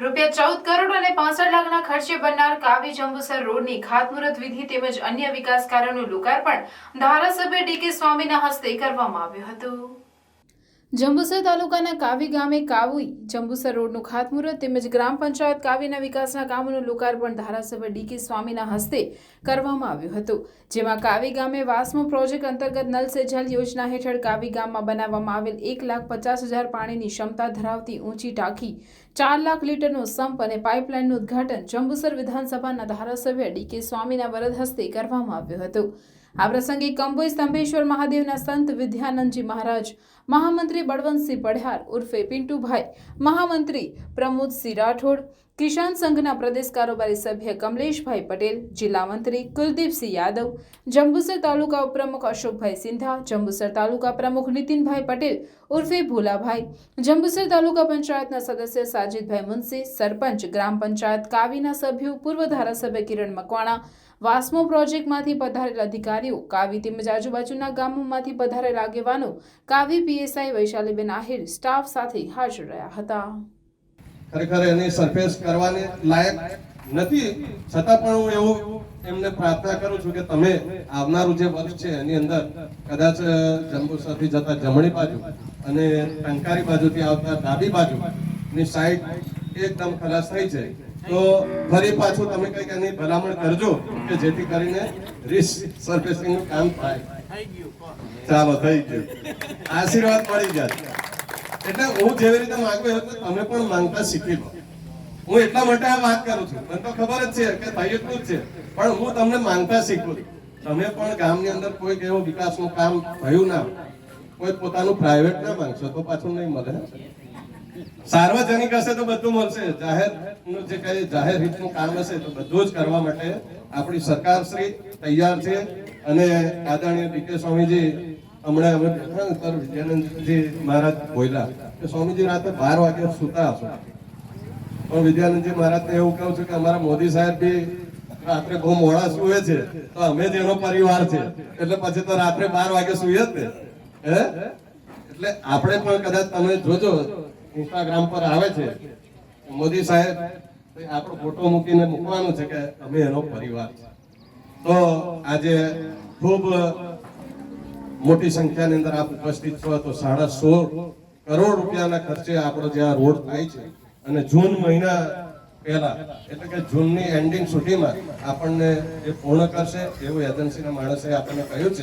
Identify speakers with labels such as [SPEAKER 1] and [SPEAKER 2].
[SPEAKER 1] રૂપિયા 14 કરોડ અને 65 લાખના ખર્ચે બનનાર કાવી જંબુસર રોડની ખાતમુહૂર્ત વિધિ તેમજ અન્ય વિકાસ કાર્યોનું લોકાર્પણ ધારાસભ્ય ડી.કે. સ્વામીના હસ્તે કરવામાં આવ્યું હતું। જંબુસર તાલુકાના કાવી ગામે કાવી જંબુસર રોડનું ખાતમુહૂર્ત તેમજ ગ્રામ પંચાયત કાવીના વિકાસના કામોનું લોકાર્પણ ધારાસભ્ય ડી.કે. સ્વામીના હસ્તે કરવામાં આવ્યું હતું, જેમાં કાવી ગામે વાસ્મો પ્રોજેક્ટ અંતર્ગત નલ સે જલ યોજના હેઠળ કાવી ગામમાં બનાવવામાં આવેલ 1,50,000 પાણીની ક્ષમતા ધરાવતી ઊંચી ટાંકી, 4 લાખ લીટરનો સંપ અને પાઇપલાઇનનું ઉદ્ઘાટન જંબુસર વિધાનસભાના ધારાસભ્ય ડી.કે. સ્વામીના વરદ હસ્તે કરવામાં આવ્યું હતું। આ પ્રસંગે કંબોઈ સ્તંભેશ્વર મહાદેવના સંત વિદ્યાનંદજી મહારાજ, મહામંત્રી બળવંતસિંહ પઢિયાર ઉર્ફે પિન્ટુભાઈ, મહામંત્રી પ્રમોદસિંહ રાઠોડ, કિસાન સંઘના પ્રદેશ કારોબારી સભ્ય કમલેશભાઈ પટેલ, જિલ્લા મંત્રી કુલદીપસિંહ યાદવ, જંબુસર તાલુકા ઉપપ્રમુખ અશોકભાઈ સિંધા, જંબુસર તાલુકા પ્રમુખ નીતિનભાઈ પટેલ ઉર્ફે ભોલાભાઈ, જંબુસર તાલુકા પંચાયતના સદસ્ય સાજીદભાઈ મુનસી, સરપંચ, ગ્રામ પંચાયત કાવીના સભ્યો, પૂર્વ ધારાસભ્ય કિરણ મકવાણા, વાસ્મો પ્રોજેક્ટમાંથી પધારેલ અધિકારીઓ, કાવી તેમજ આજુબાજુના ગામોમાંથી પધારેલ આગેવાનો, કાવી પીએસઆઈ વૈશાલીબેન આહિર સ્ટાફ સાથે હાજર રહ્યા હતા।
[SPEAKER 2] ખરેખર એની સરફેસ કરવાની લાયક નથી, છતાં પણ હું એવું એમને પ્રાર્થના કરું છું કે તમે આવનારું જે વર્ષ છે એની અંદર કદાચ જંબુસરથી જતા જમણી બાજુ અને ટંકારી બાજુથી આવતા ડાબી બાજુની સાઈડ એકદમ ખલાસ થઈ છે તો ફરી પાછું તમે કંઈક એની ભલામણ કરજો કે જેથી કરીને સરફેસિંગ નું કામ થાય। ચાલો થઈ ગયું, આશીર્વાદ મળી જાય। એટલે હું જેવી રીતે માંગુ એ રીતે તમે પણ માંગતા શીખી લો। હું એટલા માટે આ વાત કરું છું, મને તો ખબર જ છે કે થઈ એટલું જ છે, પણ હું તમને માંગતા શીખું। તમે પણ ગામની અંદર કોઈ એવું વિકાસનું કામ થયું ના, કોઈ પોતાનું પ્રાઇવેટ ના માંગશો તો પાછું નહીં મળે। સાર્વજનિક હશે તો બધું મળશે, જાહેરનું જે કઈ જાહેર હિતનું કામ હશે તો બધું જ કરવા માટે આપણી સરકાર શ્રી તૈયાર છે। અને આદરણીય ડી.કે. સ્વામીજી હમણાં અમે વિદ્યાનંદજી મહારાજ બોલ્યા કે સ્વામીજી રાતે 12 વાગે સુતા હશો, પણ વિદ્યાનંદજી મહારાજને એવું કહું છું કે અમારા મોદી સાહેબ બી રાત્રે બહુ મોડા સુવે છે તો અમે જ એનો પરિવાર છે, એટલે પછી તો રાત્રે 12 વાગે સુઈએ જ ને। એટલે આપણે પણ કદાચ તમે જોજો ઇન્સ્ટાગ્રામ પર આવે છે મોદી સાહેબ આપણો ફોટો મૂકીને મૂકવાનું છે કે અમે એનો પરિવાર છે। તો આજે ખૂબ મોટી સંખ્યાની અંદર આપ ઉપસ્થિત છો, તો 16.5 કરોડ રૂપિયાના ખર્ચે આપણો જે આ રોડ થાય છે અને જૂન મહિના પહેલા એટલે કે જૂનની એન્ડિંગ સુધીમાં આપણને એ પૂર્ણ કરશે એવું એજન્સીના માણસે આપણને કહ્યું છે।